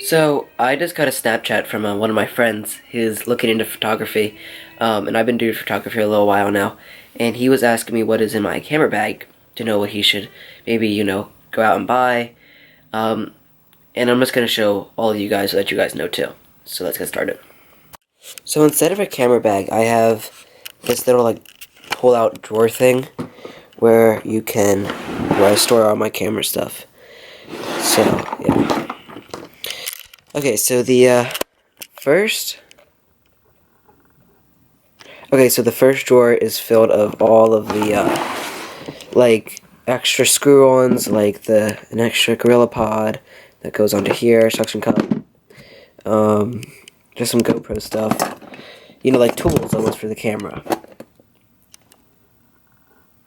So I just got a Snapchat from one of my friends. He's looking into photography, and I've been doing photography a little while now. And he was asking me what is in my camera bag to know what he should maybe go out and buy. And I'm just gonna show all of you guys so that you guys know too. So let's get started. So instead of a camera bag, I have this little like pull-out drawer thing where I store all my camera stuff. So yeah. Okay, so the first drawer is filled of all of the like extra screw-ons, like an extra Gorillapod that goes onto here, suction cup, just some GoPro stuff, like tools almost for the camera,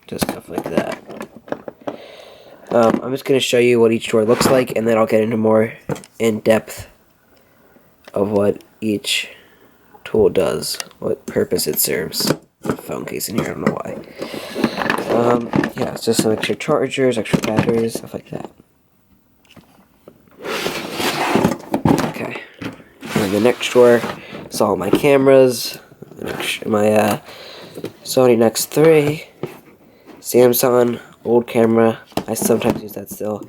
just stuff like that. I'm just gonna show you what each drawer looks like, and then I'll get into more in depth of what each tool does, what purpose it serves. Phone case in here, I don't know why. Yeah, it's just some extra chargers, extra batteries, stuff like that. Okay, and the next drawer is all my cameras, my Sony Nex3, Samsung, old camera, I sometimes use that still,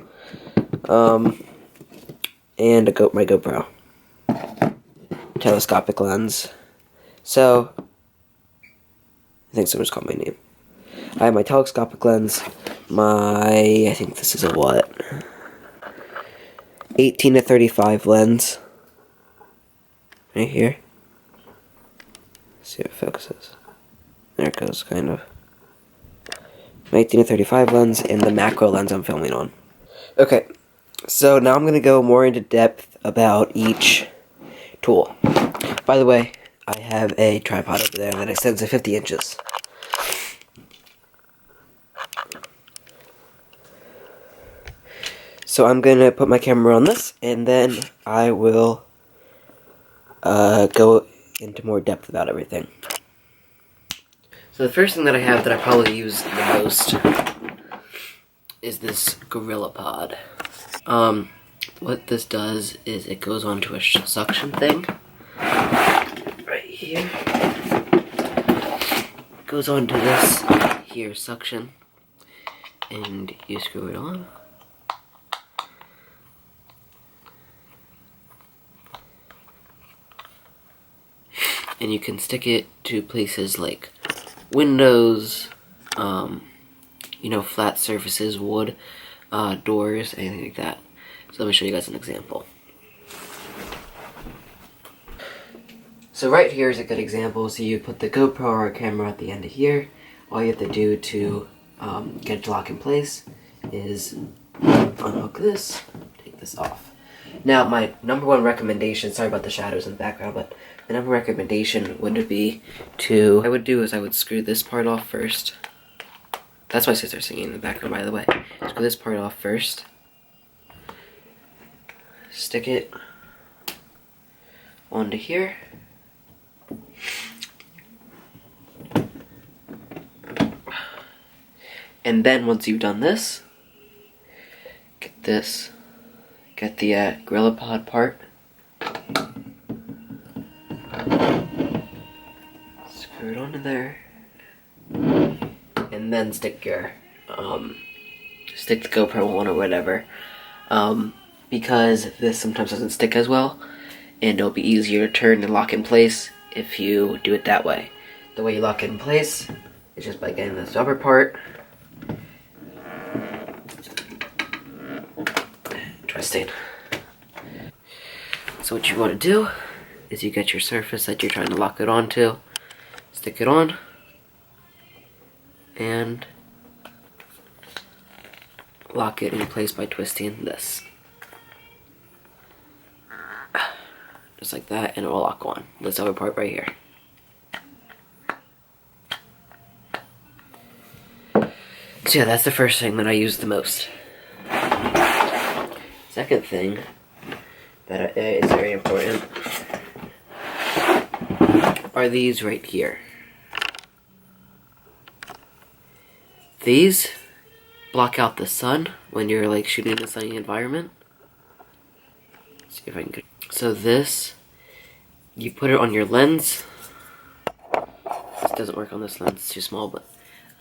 and my GoPro. Telescopic lens. So, I think someone's called my name. I have my telescopic lens, I think this is a what? 18 to 35 lens. Right here. Let's see if it focuses. There it goes, kind of. My 18 to 35 lens and the macro lens I'm filming on. Okay, so now I'm going to go more into depth about each tool. By the way, I have a tripod over there that extends to 50 inches. So I'm going to put my camera on this, and then I will go into more depth about everything. So the first thing that I have that I probably use the most is this Gorillapod. What this does is it goes onto a suction thing right here. It goes onto this here suction, and you screw it on. And you can stick it to places like windows, flat surfaces, wood, doors, anything like that. So let me show you guys an example. So right here is a good example. So you put the GoPro or camera at the end of here. All you have to do to get it to lock in place is unhook this, take this off. Now my number one recommendation, sorry about the shadows in the background, but the number one recommendation would be what I would do is I would screw this part off first. That's my sister singing in the background, by the way. Screw this part off first. Stick it onto here. And then once you've done this, get the Gorillapod part. Screw it onto there. And then stick the GoPro on or whatever. Because this sometimes doesn't stick as well, and it'll be easier to turn and lock in place if you do it that way. The way you lock it in place is just by getting this upper part, twisting. So what you want to do is you get your surface that you're trying to lock it onto, stick it on, and lock it in place by twisting this. Just like that, and it will lock on. This other part right here. So yeah, that's the first thing that I use the most. Second thing that is very important are these right here. These block out the sun when you're like shooting in a sunny environment. see if I can get. So this, you put it on your lens. This doesn't work on this lens, it's too small, but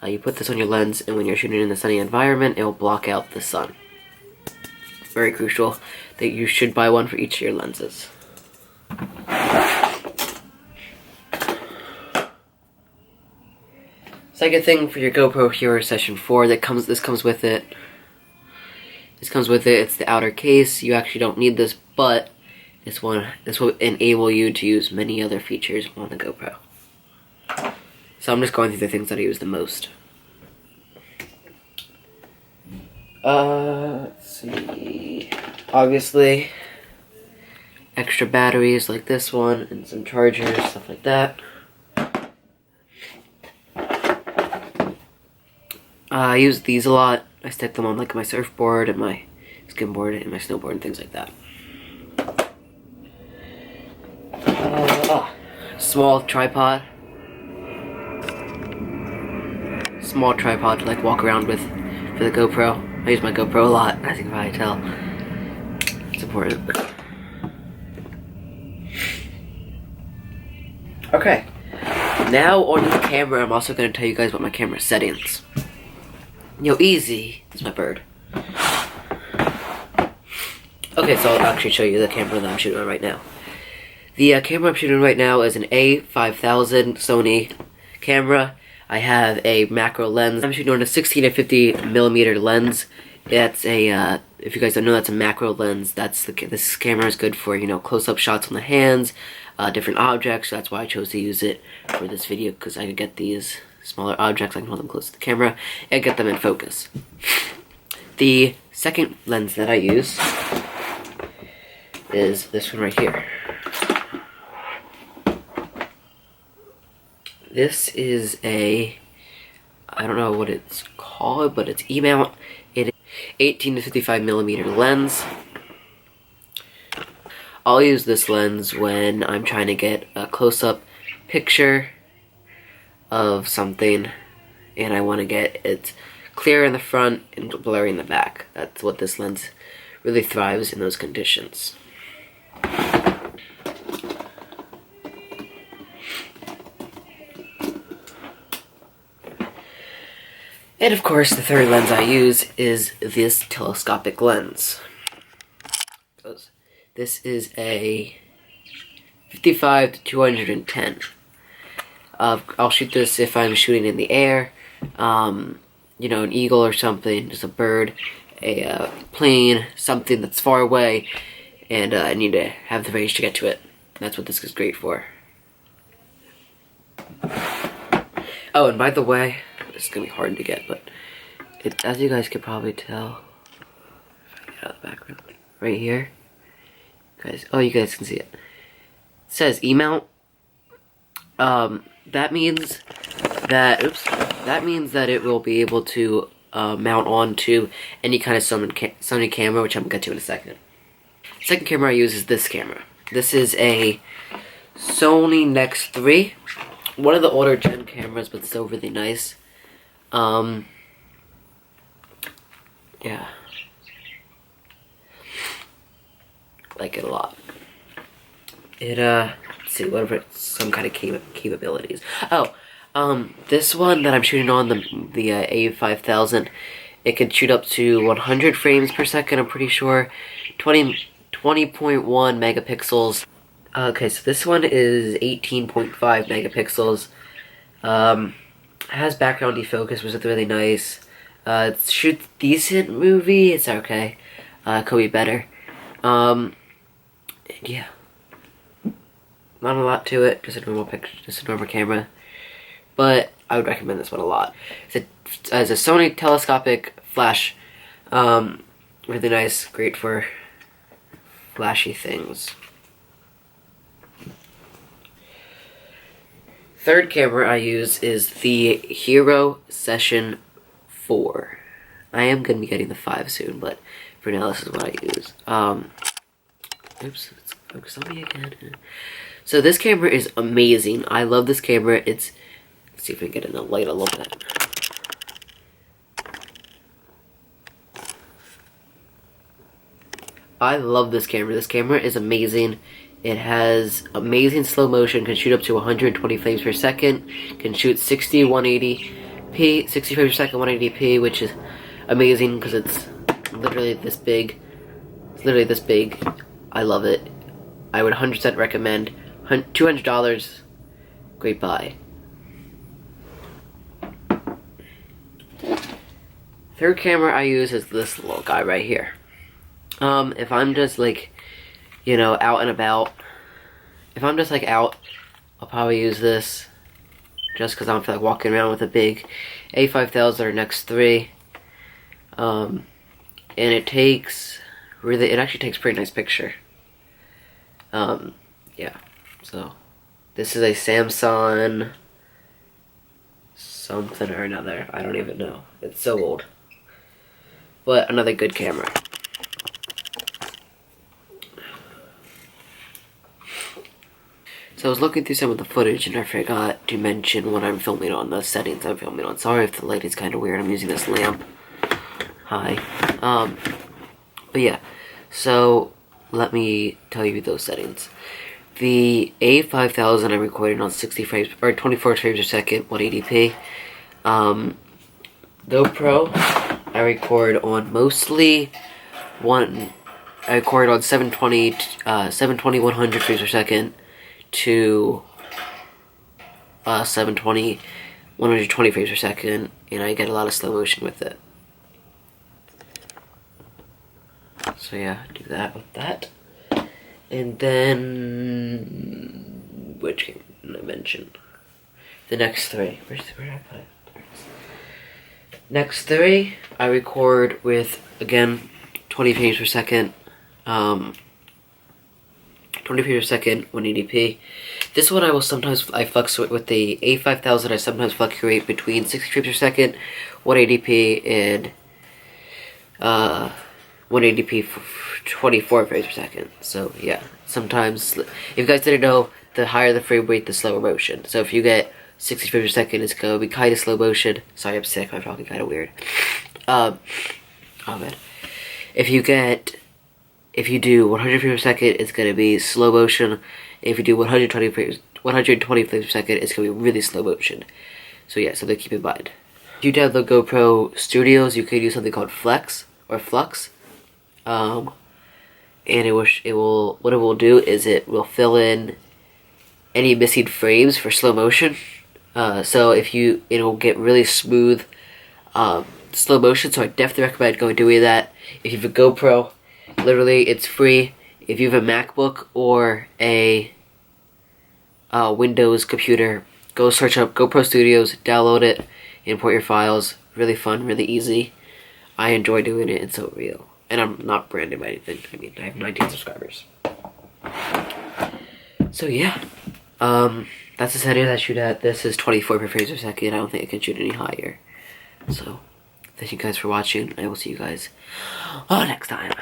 you put this on your lens, and when you're shooting in a sunny environment, it will block out the sun. Very crucial that you should buy one for each of your lenses. Second thing for your GoPro Hero Session 4, this comes with it. It's the outer case. You actually don't need this, but this will enable you to use many other features on the GoPro. So I'm just going through the things that I use the most. Let's see. Obviously, extra batteries like this one, and some chargers, stuff like that. I use these a lot. I stick them on like my surfboard and my skimboard and my snowboard and things like that. Small tripod. Small tripod to like walk around with for the GoPro. I use my GoPro a lot, as you can probably tell. It's important. Okay. Now on the camera, I'm also going to tell you guys about my camera settings. Yo, easy. It's my bird. Okay, so I'll actually show you the camera that I'm shooting on right now. The camera I'm shooting on right now is an A5000 Sony camera. I have a macro lens. I'm shooting on a 16 to 50 millimeter lens. That's a, if you guys don't know, that's a macro lens. This camera is good for, you know, close-up shots on the hands, different objects. That's why I chose to use it for this video, because I could get these smaller objects, I can hold them close to the camera, and get them in focus. The second lens that I use is this one right here. This is a, I don't know what it's called, but it's E-mount. It is 18 to 55 millimeter lens. I'll use this lens when I'm trying to get a close-up picture of something and I want to get it clear in the front and blurry in the back. That's what this lens really thrives in, those conditions. And of course, the third lens I use is this telescopic lens. This is a 55 to 210. I'll shoot this if I'm shooting in the air, you know, an eagle or something, just a bird, a plane, something that's far away, and I need to have the range to get to it. That's what this is great for. Oh, and by the way, this is going to be hard to get, but as you guys could probably tell, if I get out of the background, right here, guys, oh, you guys can see it. It says E-mount. That means that it will be able to mount onto any kind of Sony camera, which I'm gonna get to in a second. Second camera I use is this camera. This is a Sony Nex 3, one of the older gen cameras, but still really nice. Yeah, like it a lot. It let's see, whatever, some kind of capabilities. Oh, this one that I'm shooting on, the A5000, it can shoot up to 100 frames per second, I'm pretty sure. 20.1 megapixels. Okay, so this one is 18.5 megapixels. Has background defocus, which is really nice. It shoots decent movie. It's okay. Could be better. Yeah. Not a lot to it. Just a normal picture. Just a normal camera. But I would recommend this one a lot. It's a Sony telescopic flash. Really nice. Great for flashy things. Third camera I use is the Hero Session 4. I am going to be getting the 5 soon, but for now this is what I use. Oops, let's focus on me again. So this camera is amazing. I love this camera. Let's see if we can get in the light a little bit. I love this camera. This camera is amazing. It has amazing slow motion, can shoot up to 120 frames per second, can shoot 60, 180p, 60 frames per second, 180p, which is amazing because it's literally this big. It's literally this big. I love it. I would 100% recommend. $200, great buy. Third camera I use is this little guy right here. If I'm just like, you know, out and about, if I'm just like out, I'll probably use this just because I don't feel like walking around with a big A5000 or X3. And it takes really, it actually takes a pretty nice picture. Yeah, so this is a Samsung something or another. I don't even know. It's so old. But another good camera. So I was looking through some of the footage and I forgot to mention what I'm filming on, the settings I'm filming on. Sorry if the light is kind of weird. I'm using this lamp. Hi. But yeah. So let me tell you those settings. The A5000 I recorded on 60 frames or 24 frames per second, 180p. GoPro I record on mostly I record on 720 100 frames per second to 720 120 frames per second, and I get a lot of slow motion with it. So yeah, do that with that. And then which game did I mention? The next three. Where did I put it? Next three I record with, again, 20 frames per second. 20 frames per second, 180p. This one I will sometimes, I fluctuate with the A5000, I sometimes fluctuate between 60 frames per second, 180p, and 180p for 24 frames per second. So yeah, sometimes, if you guys didn't know, the higher the frame rate, the slower motion. So if you get 60 frames per second, it's going to be kind of slow motion. Sorry, I'm sick, I'm talking kind of weird. Oh man. If you do 100 frames per second, it's going to be slow motion. If you do 120 frames per second, it's going to be really slow motion. So yeah, something to keep in mind. If you download GoPro Studios, you could use something called Flex or Flux. And what it will do is it will fill in any missing frames for slow motion. So it'll get really smooth slow motion. So I definitely recommend doing that. If you have a GoPro, literally it's free. If you have a MacBook or a Windows computer, go search up GoPro Studios, download it, import your files. Really fun, really easy. I enjoy doing it. It's so real. And I'm not branded by anything. I mean, I have 19 subscribers. So yeah, that's the setting I shoot at. This is 24 frames per second. I don't think I can shoot any higher. So, thank you guys for watching. I will see you guys next time.